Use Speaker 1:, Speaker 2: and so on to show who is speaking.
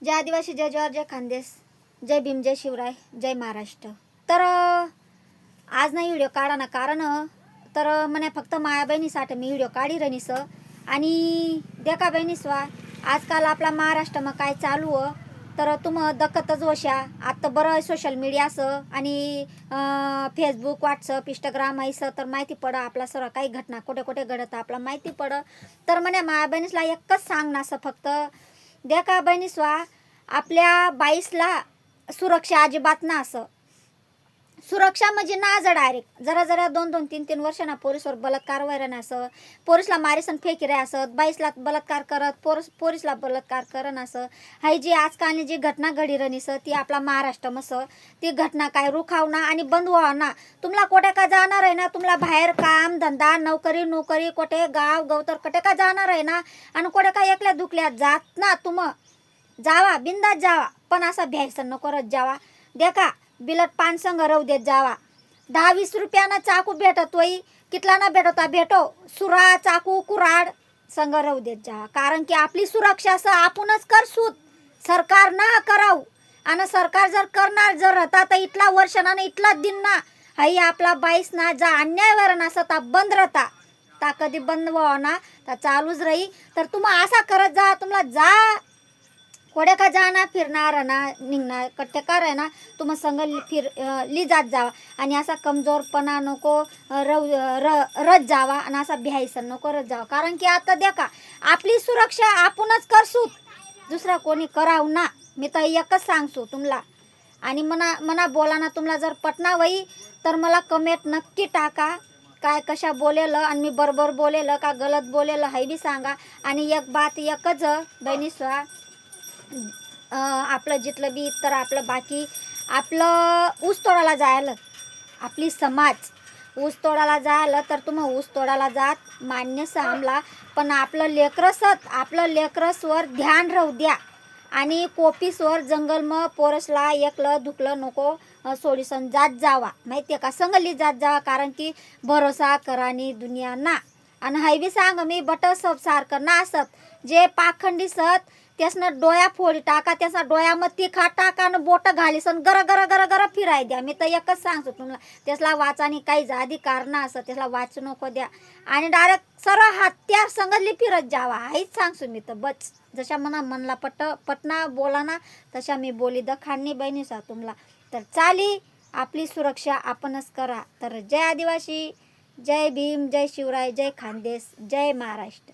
Speaker 1: जय आदिवासी, जय जवाहर, जय खानदेश, जय भीम, जय शिवराय, जय महाराष्ट्र. तर आज नाही व्हिडिओ काढा ना, कारण तर म्हणे फक्त माया बहिणीसाठी मी व्हिडिओ काढी रनीस. आणि देखा बहिणीस्वा आजकाल आपला महाराष्ट्रामा काय चालू हो, तर तुम दखतच वशा. आता बरं सोशल मीडिया असं आणि फेसबुक, व्हॉट्सअप, इंस्टाग्राम असं तर माहिती पडं आपला सर्व काही घटना कुठे कुठे घडतं आपला माहिती पडं. तर म्हणे माया बहिणीसला एकच सांग ना असं फक्त देखा बहिणीस्वा, आपल्या बाईसला सुरक्षा अजिबात ना. असं सुरक्षा म्हणजे ना जर डायरेक्ट जरा 2-2, 3-3 वर्षांना पोरीसवर बलात्कार व्हायला ना. असं पोरीसला मारेसन फेकी रे असत, बाईसला बलात्कार करत पोरीसला बलात्कार करन असं. हाय जी आजकालनी जी घटना घडी रनीस ती आपला महाराष्ट्र मस ती घटना काय रुखावना आणि बंद व्हावा ना. तुम्हाला कोठे का जाणार आहे ना, तुम्हाला बाहेर काम धंदा नोकरी कोठे गाव गवतर कोठे का जाणार आहे ना, आणि कोठे का एकल्या दुखल्या जात ना. जावा बिंदात जावा, पण असा भ्यायचं नको करत जावा. देखा बिलट पान संग राहू देत जावा. 10-20 रुपयाना चाकू भेटत वई कितला ना भेटो सुरा चाकू कुराड संग राहू देत जावा. कारण की आपली सुरक्षा असं आपणच करसूत, सरकार ना कराव. आणि सरकार जर करणार जर राहता तर इथला वर्षाना इथला दिन ना हाई आपला बाईस ना जा अन्यायवर ना ता बंद राहता. ता कधी बंद व्हावा ना ता चालूच राही. तर तुम्हा असा करत जा, तुम्हाला जा कोडे का जाणार फिरणार ना निघणार कट्टे काय ना तुम्हा संग ली जात जावा. आणि असा कमजोरपणा नको रत जावा आणि असा भ्यायचं नको रत जावा. कारण की आता देखा आपली सुरक्षा आपणच करसूत, दुसरा कोणी कराव ना. मी तर एकच सांगसू तुम्हाला. आणि मना बोला ना, तुम्हाला जर पटना वई तर मला कमेंट नक्की टाका काय कशा बोलेलं आणि मी बरोबर बोलेलं का गलत बोलेलं हे बी सांगा. आणि एक बात एकच बहिणीस्वा, आपलं जिथलं बी तर आपलं बाकी आपलं ऊस तोडायला जायला आपली समाज ऊस तोडायला जायला तर तुम्ही ऊस तोडायला जात मान्य सांगला, पण आपलं लेकरसवर ध्यान राहू द्या. आणि कोपीसवर जंगल मग पोरसला एकलं दुखलं नको सोडीसन जात जावा. माहिती आहे का, संगली जात जावा. कारण की भरोसा करानी दुनिया ना. आणि हाय बी सांग मी बट सब सारखं ना असत जे पाखंडी सत त्यासनं डोया फोडी टाका, त्याचा डोयामध्ये खा टाका आणि बोटं घालीसन गर फिराय द्या. मी तर एकच सांगतो तुम्हाला, त्यासला वाचानी काही जादी कारण असं त्यासला वाचू नको द्या. आणि डायरेक्ट सर्व हत्यार संगली फिरत जावा हेच सांगतो मी. तर बच जशा मनला पटना बोला ना तशा मी बोली खाणी बहिणीसा तुम्हाला. तर चाली आपली सुरक्षा आपणच करा. तर जय आदिवासी, जय भीम, जय शिवराय, जय खानदेश, जय महाराष्ट्र.